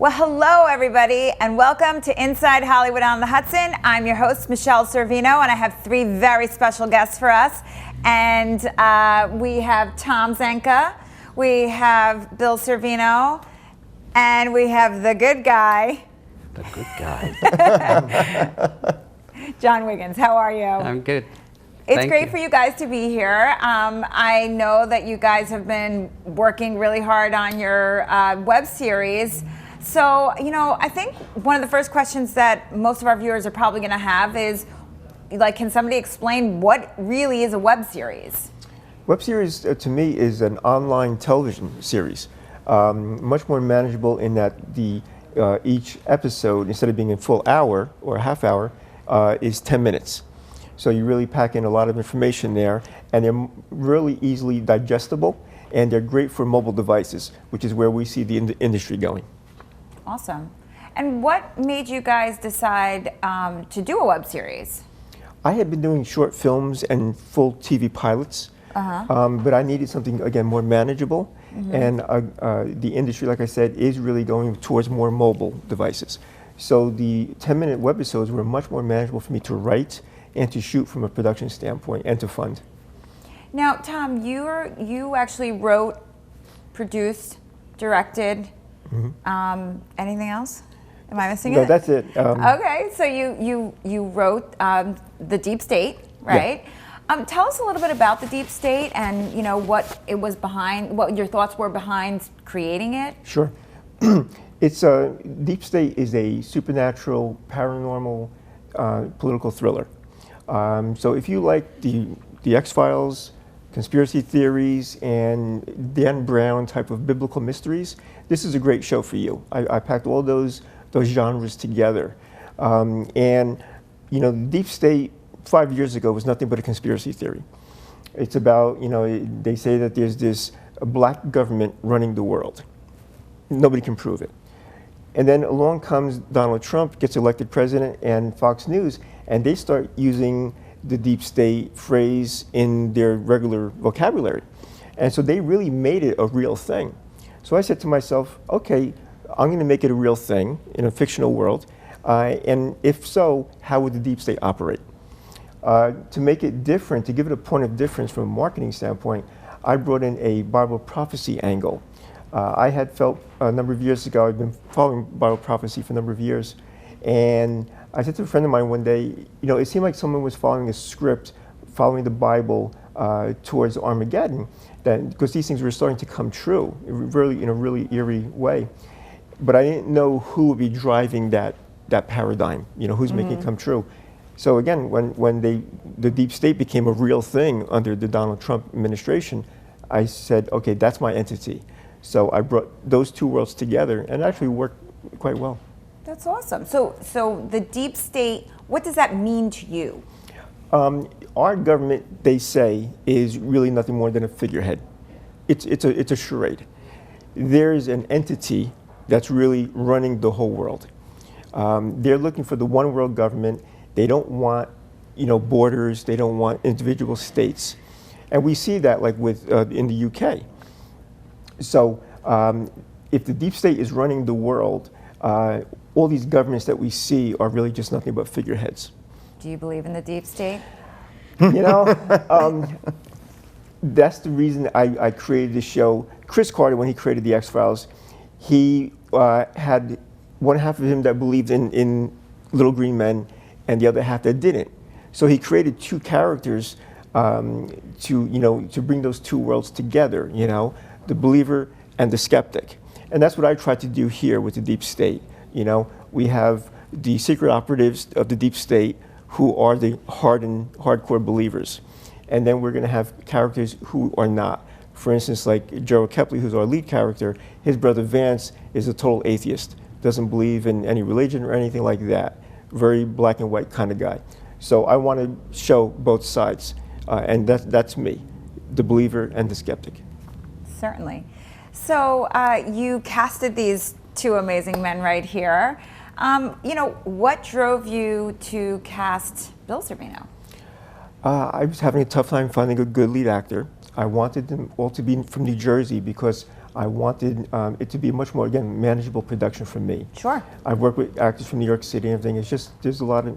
Well, hello, everybody, and welcome to Inside Hollywood on the Hudson. I'm your host, Michele Sorvino, and I have three very special guests for us. And we have Tom Zanga, we have Bill Sorvino, and we have the good guy. The good guy. John Wiggins. How are you? I'm good. It's great for you guys to be here. I know that you guys have been working really hard on your web series. So, you know, I think one of the first questions that most of our viewers are probably going to have is, like, can somebody explain what really is a web series? Web series, to me, is an online television series. Much more manageable in that each episode, instead of being a full hour or a half hour, is 10 minutes. So you really pack in a lot of information there, and they're really easily digestible, and they're great for mobile devices, which is where we see the industry going. Awesome. And what made you guys decide to do a web series? I had been doing short films and full TV pilots, but I needed something, again, more manageable. And the industry, like I said, is really going towards more mobile devices. So the 10-minute webisodes were much more manageable for me to write and to shoot from a production standpoint and to fund. Now, Tom, you actually wrote, produced, directed. Anything else? Am I missing it? No, that's it. Okay, so you wrote The Deep State, right? Yeah. Tell us a little bit about The Deep State and, you know, what it was behind, what your thoughts were behind creating it. Sure. It's Deep State is a supernatural, paranormal, political thriller. So if you like the X-Files, conspiracy theories, and Dan Brown type of biblical mysteries, this is a great show for you. I packed all those genres together. And, you know, Deep State 5 years ago was nothing but a conspiracy theory. It's about, you know, they say that there's this black government running the world. Nobody can prove it. And then along comes Donald Trump, gets elected president, and Fox News, and they start using the deep state phrase in their regular vocabulary. And so they really made it a real thing. So I said to myself, okay, I'm going to make it a real thing in a fictional world. And if so, how would the deep state operate? To make it different, to give it a point of difference from a marketing standpoint, I brought in a Bible prophecy angle. I had felt a number of years ago, I've been following Bible prophecy for a number of years, and I said to a friend of mine one day, you know, it seemed like someone was following a script, following the Bible towards Armageddon, because these things were starting to come true, really in a really eerie way. But I didn't know who would be driving that paradigm, you know, who's making it come true. So again, when the deep state became a real thing under the Donald Trump administration, I said, okay, that's my entity. So I brought those two worlds together, and it actually worked quite well. That's awesome. So the deep state, what does that mean to you? Our government, they say, is really nothing more than a figurehead. It's a charade. There's an entity that's really running the whole world. They're looking for the one world government. They don't want, you know, borders. They don't want individual states, and we see that like with in the UK. So if the deep state is running the world, all these governments that we see are really just nothing but figureheads. Do you believe in the deep state? You know, that's the reason I created this show. Chris Carter, when he created the X-Files, he had one half of him that believed in little green men and the other half that didn't. So he created two characters to bring those two worlds together, you know, the believer and the skeptic. And that's what I tried to do here with the deep state. You know, we have the secret operatives of the deep state who are the hardcore believers. And then we're going to have characters who are not. For instance, like Gerald Kepley, who's our lead character, his brother Vance is a total atheist, doesn't believe in any religion or anything like that. Very black and white kind of guy. So I want to show both sides, and that's me, the believer and the skeptic. Certainly. So you casted these two amazing men right here. You know, what drove you to cast Bill Sorvino? I was having a tough time finding a good lead actor. I wanted them all to be from New Jersey because I wanted it to be much more, again, manageable production for me. Sure. I've worked with actors from New York City and everything. It's just, there's a lot of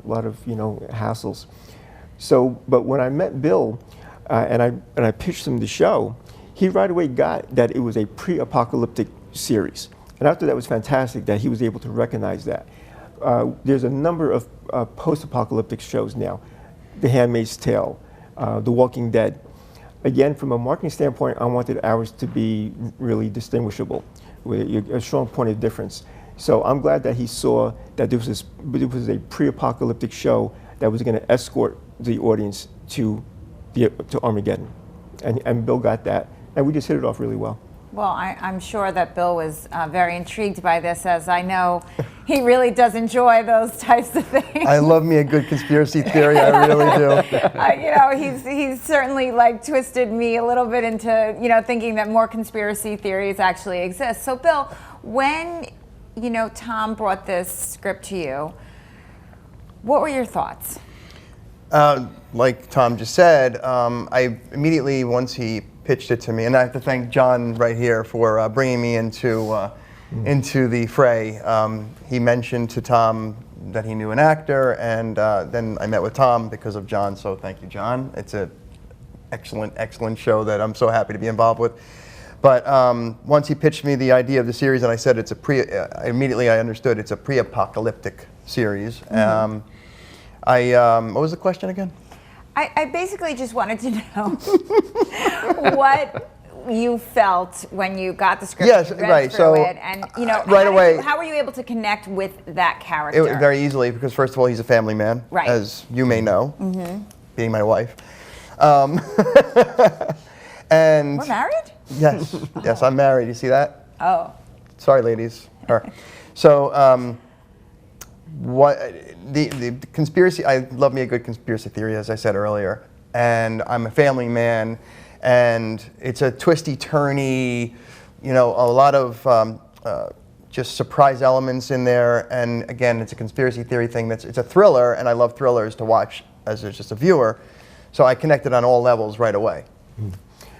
hassles. So, but when I met Bill and I pitched him the show, he right away got that it was a pre-apocalyptic series. And I thought that was fantastic that he was able to recognize that. There's a number of post-apocalyptic shows now. The Handmaid's Tale, The Walking Dead. Again, from a marketing standpoint, I wanted ours to be really distinguishable, with a strong point of difference. So I'm glad that he saw that this was a pre-apocalyptic show that was going to escort the audience to Armageddon. And Bill got that, and we just hit it off really well. Well, I'm sure that Bill was very intrigued by this, as I know he really does enjoy those types of things. I love me a good conspiracy theory. I really do. He's certainly like twisted me a little bit into thinking that more conspiracy theories actually exist. So, Bill, when Tom brought this script to you, what were your thoughts? Like Tom just said, I immediately, once he pitched it to me, and I have to thank John right here for bringing me into the fray. He mentioned to Tom that he knew an actor, and then I met with Tom because of John, so thank you, John. It's an excellent show that I'm so happy to be involved with. But once he pitched me the idea of the series, and I said immediately I understood it's a pre-apocalyptic series. What was the question again? I basically just wanted to know what you felt when you got the script. Yes, and read right. through So it, and right away, how were you able to connect with that character? Very easily, because first of all, he's a family man, right, as you may know, being my wife. And we're married? Yes, yes, I'm married. You see that? Oh. Sorry, ladies. Her. So, what the conspiracy? I love me a good conspiracy theory, as I said earlier, and I'm a family man, and it's a twisty, turny, a lot of just surprise elements in there. And again, it's a conspiracy theory thing. It's a thriller, and I love thrillers to watch as just a viewer. So I connected on all levels right away.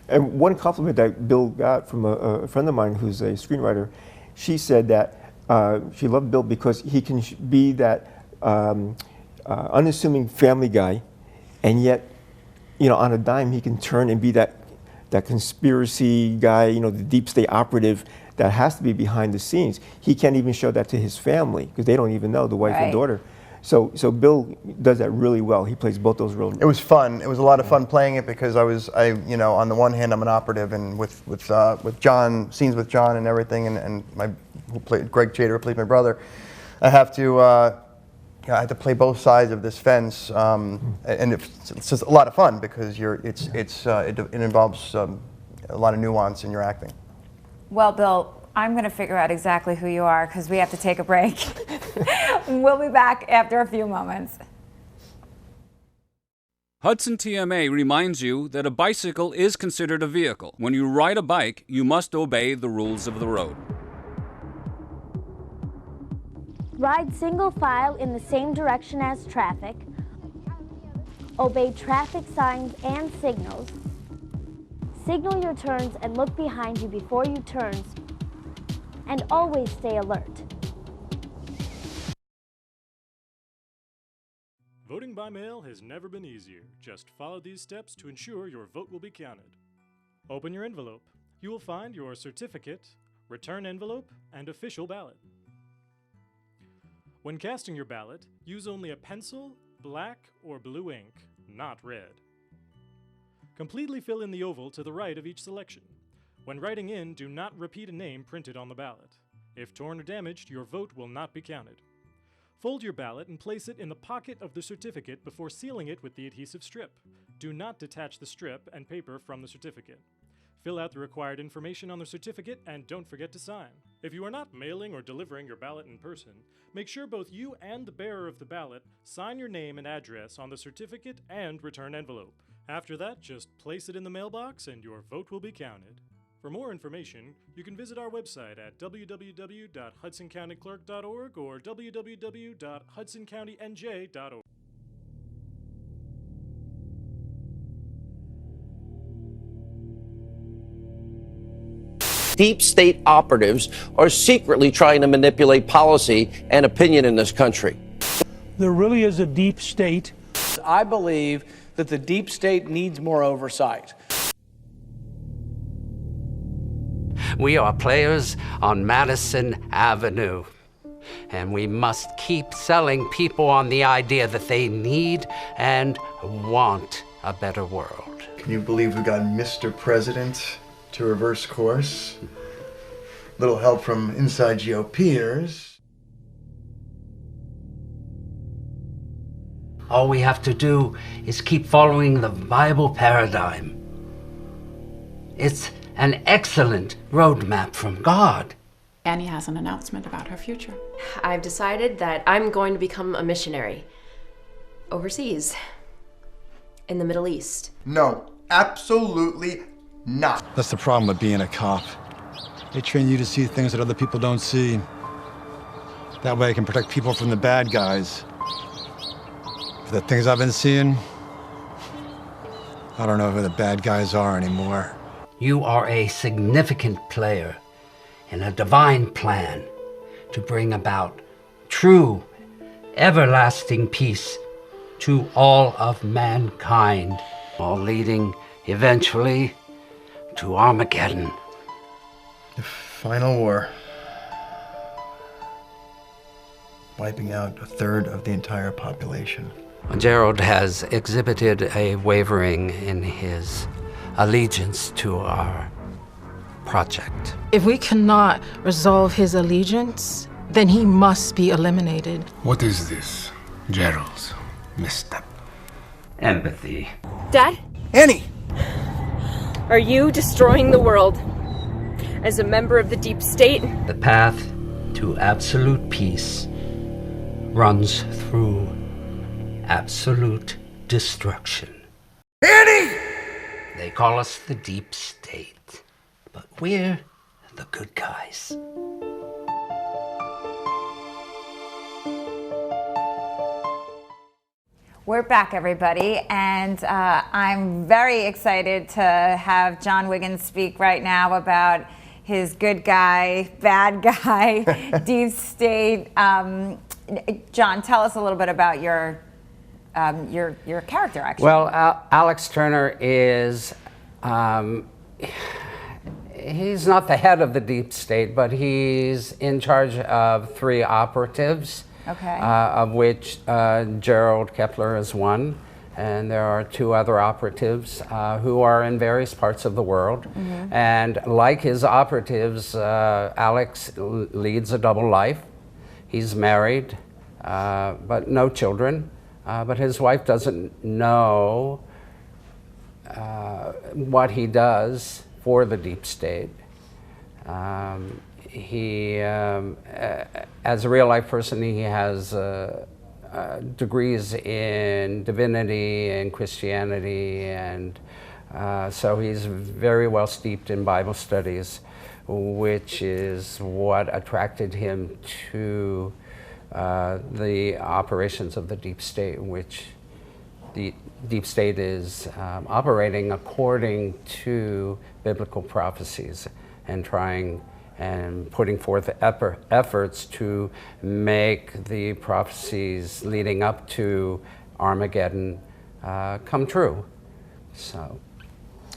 And one compliment that Bill got from a friend of mine who's a screenwriter, she said that she loved Bill because he can be that unassuming family guy, and yet, on a dime he can turn and be that conspiracy guy, the deep state operative that has to be behind the scenes. He can't even show that to his family because they don't even know, the wife and daughter. So Bill does that really well. He plays both those roles. It was fun. It was a lot of fun playing it because on the one hand I'm an operative, and with John, scenes with John and everything, and Greg Chater, who played my brother, I have to play both sides of this fence, and it's just a lot of fun because it involves a lot of nuance in your acting. Well, Bill, I'm going to figure out exactly who you are because we have to take a break. We'll be back after a few moments. Hudson TMA reminds you that a bicycle is considered a vehicle. When you ride a bike, you must obey the rules of the road. Ride single file in the same direction as traffic. Obey traffic signs and signals. Signal your turns and look behind you before you turn. And always stay alert. Voting by mail has never been easier. Just follow these steps to ensure your vote will be counted. Open your envelope. You will find your certificate, return envelope, and official ballot. When casting your ballot, use only a pencil, black, or blue ink, not red. Completely fill in the oval to the right of each selection. When writing in, do not repeat a name printed on the ballot. If torn or damaged, your vote will not be counted. Fold your ballot and place it in the pocket of the certificate before sealing it with the adhesive strip. Do not detach the strip and paper from the certificate. Fill out the required information on the certificate and don't forget to sign. If you are not mailing or delivering your ballot in person, make sure both you and the bearer of the ballot sign your name and address on the certificate and return envelope. After that, just place it in the mailbox and your vote will be counted. For more information, you can visit our website at www.hudsoncountyclerk.org or www.hudsoncountyNJ.org. Deep state operatives are secretly trying to manipulate policy and opinion in this country. There really is a deep state. I believe that the deep state needs more oversight. We are players on Madison Avenue, and we must keep selling people on the idea that they need and want a better world. Can you believe we got Mr. President to reverse course? Little help from inside GOPers. All we have to do is keep following the Bible paradigm. It's an excellent roadmap from God. Annie has an announcement about her future. I've decided that I'm going to become a missionary. Overseas. In the Middle East. No, absolutely not. That's the problem with being a cop. They train you to see things that other people don't see. That way I can protect people from the bad guys. For the things I've been seeing, I don't know who the bad guys are anymore. You are a significant player in a divine plan to bring about true, everlasting peace to all of mankind, all leading eventually to Armageddon. The final war. Wiping out a third of the entire population. Gerald has exhibited a wavering in his allegiance to our project. If we cannot resolve his allegiance, then he must be eliminated. What is this, Gerald's misstep? Empathy. Dad? Annie! Are you destroying the world? As a member of the deep state? The path to absolute peace runs through absolute destruction. Annie! They call us the deep state, but we're the good guys. We're back, everybody, and I'm very excited to have John Wiggins speak right now about his good guy, bad guy, deep state. John, tell us a little bit about your character, actually. Well, Alex Turner is, he's not the head of the deep state, but he's in charge of 3 operatives. Okay. Of which Gerald Kepler is one, and there are 2 other operatives who are in various parts of the world. Mm-hmm. And like his operatives, Alex leads a double life. He's married, but no children. But his wife doesn't know what he does for the deep state. He, as a real life person, he has degrees in divinity and Christianity, and so he's very well steeped in Bible studies, which is what attracted him to the operations of the deep state, which the deep state is operating according to biblical prophecies and trying and putting forth efforts to make the prophecies leading up to Armageddon come true. So,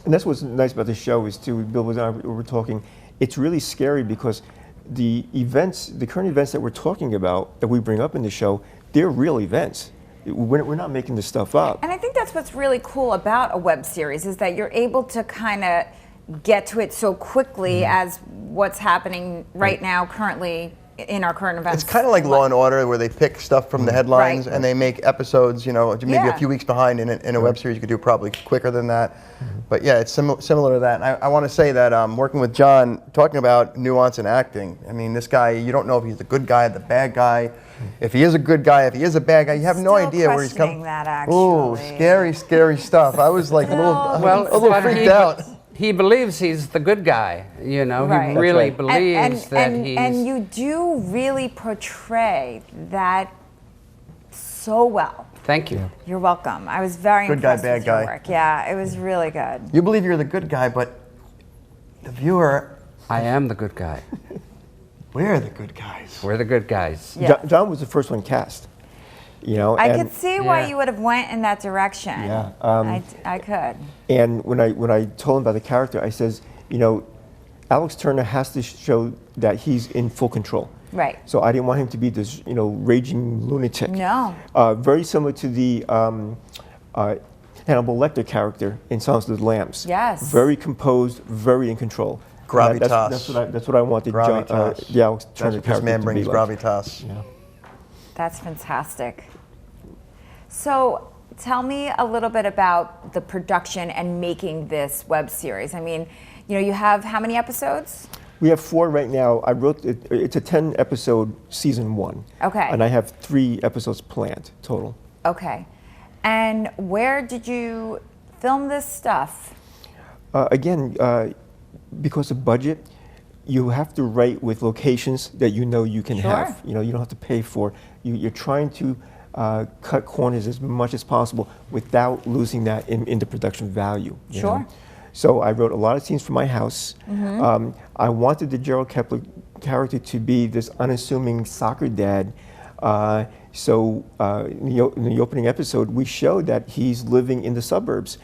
and that's what's nice about the show is too. Bill and I were talking. It's really scary because the events, the current events that we're talking about, that we bring up in the show, they're real events. We're not making this stuff up. And I think that's what's really cool about a web series is that you're able to kind of get to it so quickly as what's happening right now, currently in our current events. It's kind of like Law and Order, where they pick stuff from the headlines and they make episodes, you know, maybe a few weeks behind. In a web series, you could do probably quicker than that. But yeah, it's similar to that. And I want to say that working with John, talking about nuance in acting, I mean, this guy, you don't know if he's the good guy, the bad guy. If he is a good guy, if he is a bad guy, you have no idea where he's coming. That actually. Ooh, scary stuff. I was like a little freaked out. He believes he's the good guy, you know. Right. He really believes that he's... And you do really portray that so well. Thank you. You're welcome. I was very impressed bad with your guy. work. Yeah, it was really good. You believe you're the good guy, but the viewer I am the good guy. We're the good guys. We're the good guys. Yeah. John was the first one cast. You know, I and, could see why Yeah. you would have went in that direction. Yeah, I could. And when I told him about the character, I says, you know, Alex Turner has to show that he's in full control. Right. So I didn't want him to be this, you know, raging lunatic. No. Very similar to the Hannibal Lecter character in Silence of the Lambs. Yes. Very composed, very in control. Gravitas. That's what I wanted Gravitas. the Alex That's Turner what this character man to brings, be like. gravitas. Yeah. That's fantastic. So tell me a little bit about the production and making this web series. I mean, you know, you have how many episodes? We have 4 right now. I wrote it. It's a 10-episode season 1. Okay. And I have 3 episodes planned total. Okay. And where did you film this stuff? Again, because of budget, you have to write with locations that you know you can Sure. have. You know, you don't have to pay for. You're trying to cut corners as much as possible without losing that in the production value. You Sure. know? So I wrote a lot of scenes from my house. I wanted the Gerald Kepler character to be this unassuming soccer dad. So in the opening episode, we showed that he's living in the suburbs.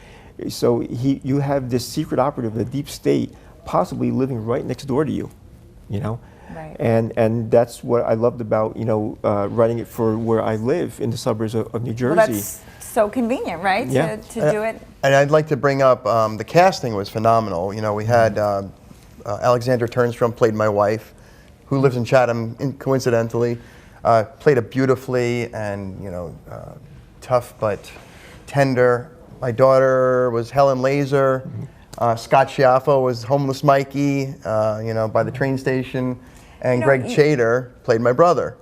So you have this secret operative, the deep state, possibly living right next door to you, you know? Right. And that's what I loved about, you know, writing it for where I live in the suburbs of New Jersey. Well, that's so convenient, right? Yeah. To do it. And I'd like to bring up the casting was phenomenal. You know, we had Alexandra Turnstrom played my wife, who lives in Chatham, coincidentally, played it beautifully and, you know, tough but tender. My daughter was Helen Laser. Scott Schiaffo was homeless Mikey, you know, by the train station. And Greg Chater played my brother.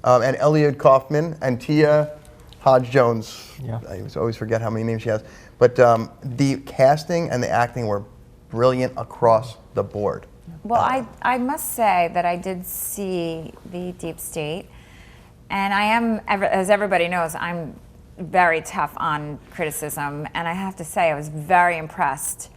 And Elliot Kaufman and Tia Hodge-Jones. Yeah. I always forget how many names she has. But the casting and the acting were brilliant across the board. Well, I must say that I did see the Deep State, and I am, as everybody knows, I'm very tough on criticism, and I have to say I was very impressed.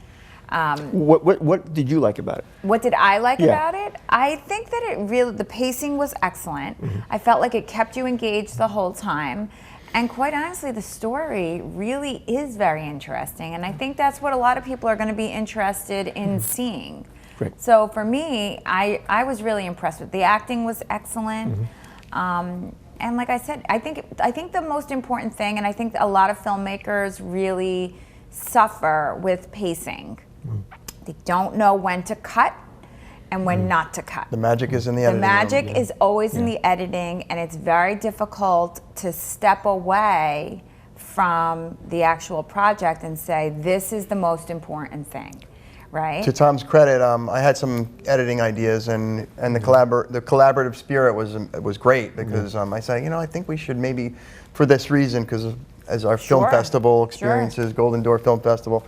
What did you like about it? What did I like Yeah. about it? I think that the pacing was excellent. I felt like it kept you engaged the whole time. And quite honestly, the story really is very interesting. And I think that's what a lot of people are going to be interested in seeing. Great. So for me, I was really impressed with the acting was excellent. And like I said, I think the most important thing, and I think a lot of filmmakers really suffer with pacing. They don't know when to cut and when not to cut. The magic is in the The editing. magic is always in the editing, and it's very difficult to step away from the actual project and say, this is the most important thing, right? To Tom's credit, I had some editing ideas, and the collaborative spirit was great because I said, you know, I think we should maybe, for this reason, because as our film festival experiences, Golden Door Film Festival,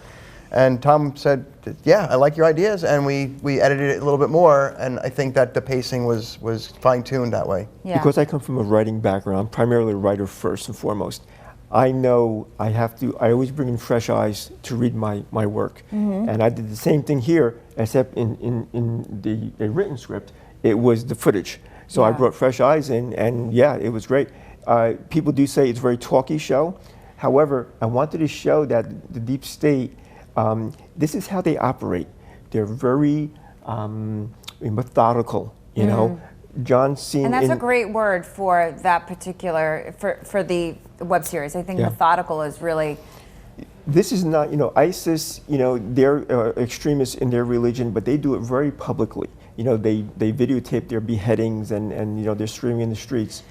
and Tom said, yeah, I like your ideas, and we edited it a little bit more, and I think that the pacing was fine-tuned that way. Yeah. Because I come from a writing background, I'm primarily a writer first and foremost. I know I always bring in fresh eyes to read my work. And I did the same thing here, except in the written script, it was the footage. So I brought fresh eyes in, and yeah, it was great. People do say it's a very talky show. However, I wanted to show that the Deep State, this is how they operate. They're very methodical, you know. John's seen, and that's a great word for that particular, for the web series. I think methodical is really. This is not, you know, ISIS, you know, they're extremists in their religion, but they do it very publicly. You know, they videotape their beheadings and you know, they're streaming in the streets.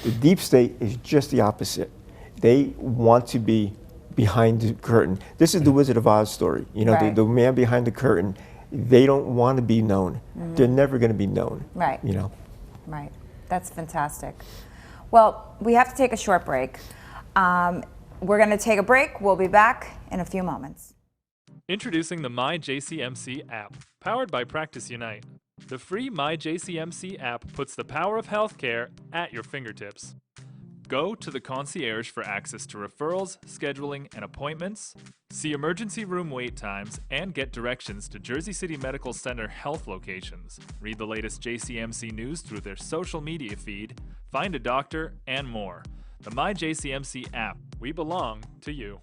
The Deep State is just the opposite. They want to be behind the curtain. This is the Wizard of Oz story. You know, the man behind the curtain. They don't want to be known. They're never going to be known. Right. You know. Right. That's fantastic. Well, we have to take a short break. We're going to take a break. We'll be back in a few moments. Introducing the MyJCMC app, powered by Practice Unite. The free MyJCMC app puts the power of healthcare at your fingertips. Go to the concierge for access to referrals, scheduling, and appointments. See emergency room wait times and get directions to Jersey City Medical Center health locations. Read the latest JCMC news through their social media feed, find a doctor, and more. The MyJCMC app. We belong to you.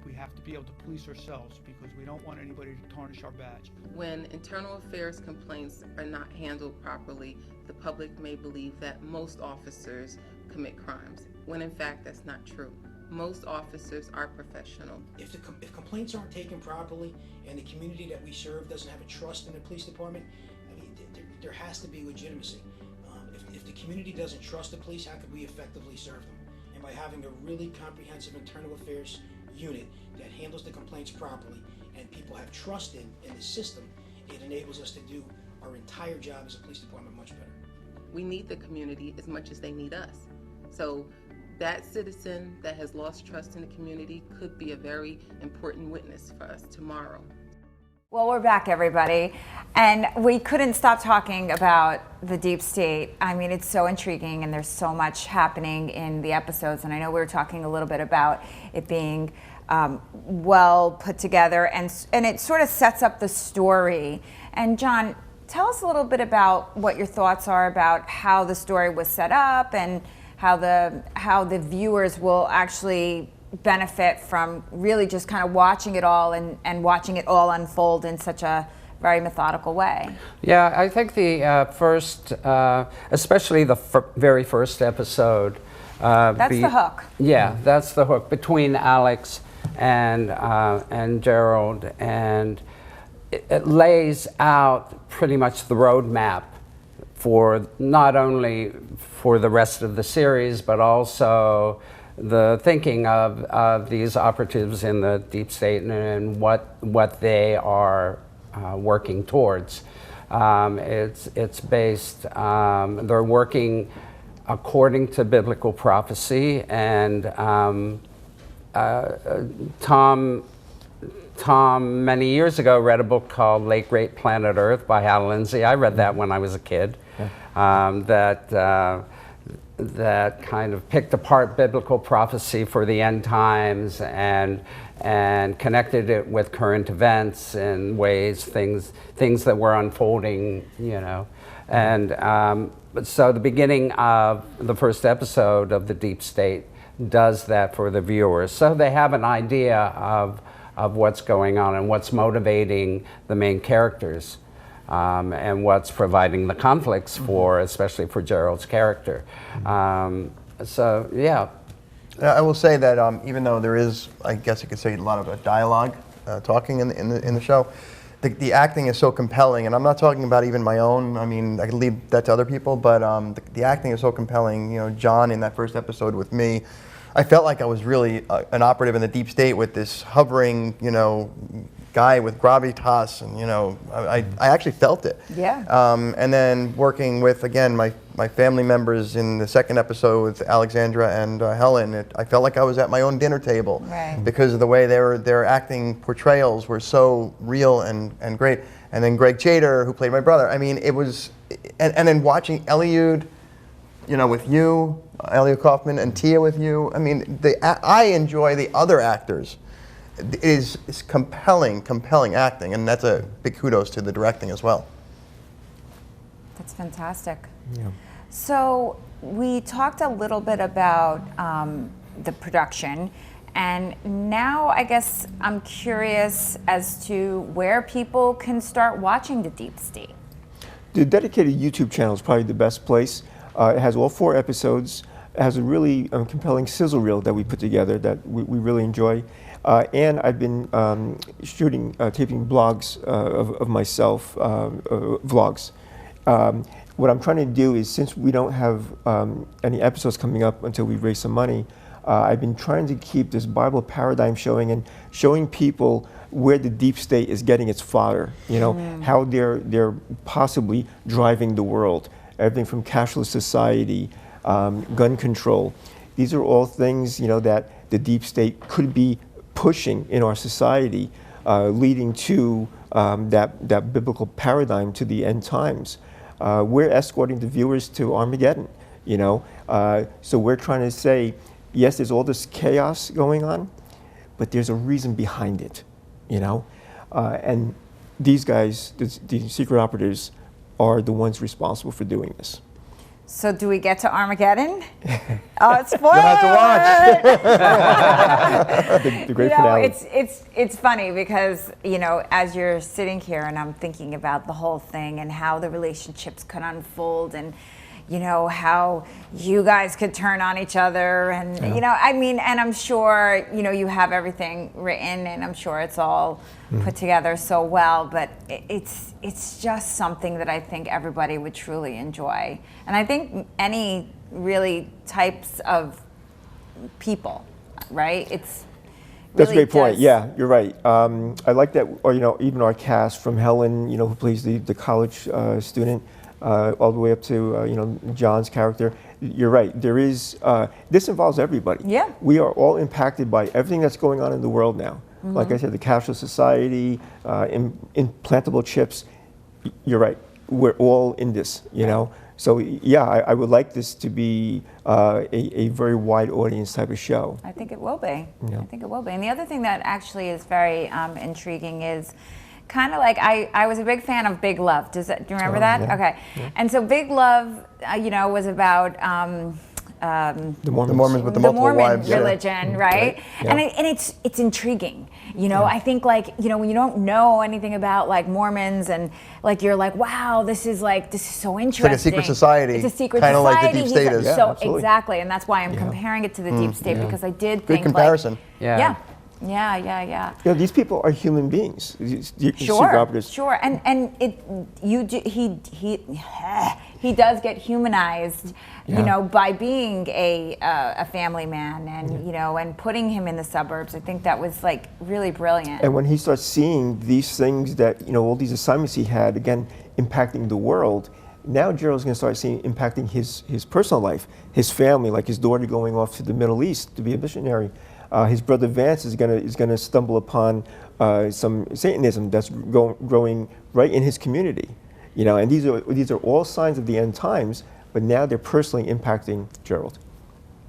We have to be able to police ourselves because we don't want anybody to tarnish our badge. When internal affairs complaints are not handled properly, the public may believe that most officers commit crimes, when in fact that's not true. Most officers are professional. If complaints aren't taken properly and the community that we serve doesn't have a trust in the police department, I mean, there has to be legitimacy. If the community doesn't trust the police, how could we effectively serve them? And by having a really comprehensive internal affairs unit that handles the complaints properly and people have trust in the system, it enables us to do our entire job as a police department much better. We need the community as much as they need us. So that citizen that has lost trust in the community could be a very important witness for us tomorrow. Well, we're back, everybody, and we couldn't stop talking about the deep state. I mean, it's so intriguing, and there's so much happening in the episodes, and I know we were talking a little bit about it being well put together, and it sort of sets up the story. And John, tell us a little bit about what your thoughts are about how the story was set up and how the viewers will actually benefit from really just kind of watching it all and watching it all unfold in such a very methodical way. Yeah, I think the first, especially the very first episode. That's the hook. Yeah, that's the hook between Alex and Gerald, and it lays out pretty much the roadmap for not only for the rest of the series, but also the thinking of these operatives in the deep state and what they are working towards. It's based, they're working according to biblical prophecy, and Tom many years ago read a book called Late Great Planet Earth by Hal Lindsey. I read that when I was a kid. That kind of picked apart biblical prophecy for the end times and connected it with current events in ways, things that were unfolding, you know. And so the beginning of the first episode of The Deep State does that for the viewers. So they have an idea of what's going on and what's motivating the main characters. And what's providing the conflicts for, especially for Gerald's character. So, yeah. I will say that even though there is, I guess you could say, a lot of dialogue talking in the show, the acting is so compelling, and I'm not talking about even my own. I mean, I could leave that to other people, but the acting is so compelling. You know, John in that first episode with me, I felt like I was really an operative in the deep state with this hovering, you know, guy with gravitas, and you know, I actually felt it. Yeah. And then working with, again, my family members in the second episode with Alexandra and Helen, I felt like I was at my own dinner table, right, because of the way their acting portrayals were so real and great. And then Greg Chater, who played my brother, I mean, it was, and then watching Eliud, you know, with you, Elliot Kaufman, and Tia with you, I mean, I enjoy the other actors. It is compelling acting, and that's a big kudos to the directing as well. That's fantastic. Yeah. So we talked a little bit about the production, and now I guess I'm curious as to where people can start watching The Deep State. The dedicated YouTube channel is probably the best place. It has all 4 episodes. It has a really compelling sizzle reel that we put together that we really enjoy. And I've been taping blogs of myself, vlogs. What I'm trying to do is, since we don't have any episodes coming up until we raise some money, I've been trying to keep this Bible paradigm showing people where the deep state is getting its fodder, you know, how they're possibly driving the world. Everything from cashless society, gun control. These are all things, you know, that the deep state could be pushing in our society, leading to that biblical paradigm to the end times. We're escorting the viewers to Armageddon, you know. So we're trying to say, yes, there's all this chaos going on, but there's a reason behind it, you know. And these guys, the secret operatives, are the ones responsible for doing this. So do we get to Armageddon? Oh, it's spoiler! You'll have to watch. the great finale. It's funny because, you know, as you're sitting here and I'm thinking about the whole thing and how the relationships could unfold and, you know, how you guys could turn on each other and, you know, I mean, and I'm sure, you know, you have everything written and I'm sure it's all put together so well, but it's just something that I think everybody would truly enjoy. And I think any really types of people, right? It's That's really a great point. Yeah, you're right. I like that, or, you know, even our cast from Helen, you know, who plays the college student, all the way up to, you know, John's character. You're right. There is, this involves everybody. Yeah. We are all impacted by everything that's going on in the world now. Like I said, the cashless society, implantable chips. You're right. We're all in this, you know. So yeah, I would like this to be a very wide audience type of show. I think it will be. Yeah. I think it will be. And the other thing that actually is very intriguing is kind of like I was a big fan of Big Love. Do you remember that? Yeah. Okay. Yeah. And so Big Love, you know, was about the Mormons. The Mormons with the multiple Mormon wives. religion, right? Yeah. And it's intriguing. You know, I think, like, you know, when you don't know anything about like Mormons and like you're like, wow, this is so interesting. It's like a secret society. It's a secret kind of society. like the deep state is. So absolutely. exactly, and that's why I'm comparing it to the deep state because I did Good think comparison. Yeah. You know, these people are human beings. These secret Sure, operatives. sure, and he does get humanized, you know, by being a family man, and you know, and putting him in the suburbs. I think that was like really brilliant. And when he starts seeing these things that, you know, all these assignments he had, again, impacting the world, now Gerald's going to start seeing impacting his personal life, his family, like his daughter going off to the Middle East to be a missionary. His brother Vance is gonna stumble upon some Satanism that's growing right in his community, you know. And these are all signs of the end times, but now they're personally impacting Gerald.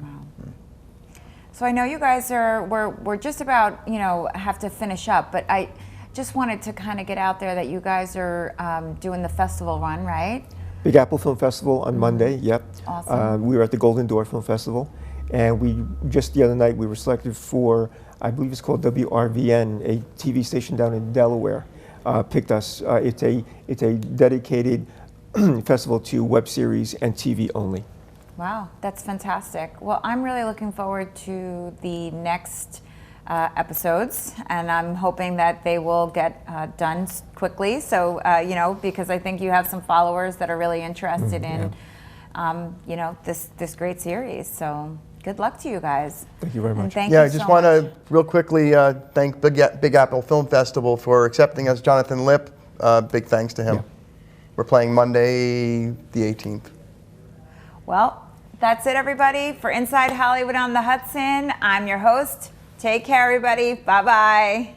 Wow. So I know you guys we're just about, you know, have to finish up, but I just wanted to kind of get out there that you guys are doing the festival run, right? Big Apple Film Festival on Monday. Yep. Awesome. We were at the Golden Door Film Festival. And we just the other night we were selected for, I believe it's called WRVN, a TV station down in Delaware, picked us. It's a dedicated festival to web series and TV only. Wow, that's fantastic. Well, I'm really looking forward to the next episodes, and I'm hoping that they will get done quickly. So you know, because I think you have some followers that are really interested in, you know, this great series. So. Good luck to you guys. Thank you very much. And thank Yeah, you I just so want much. to real quickly thank Big Apple Film Festival for accepting us. Jonathan Lipp, big thanks to him. Yeah. We're playing Monday the 18th. Well, that's it, everybody. For Inside Hollywood on the Hudson, I'm your host. Take care, everybody. Bye-bye.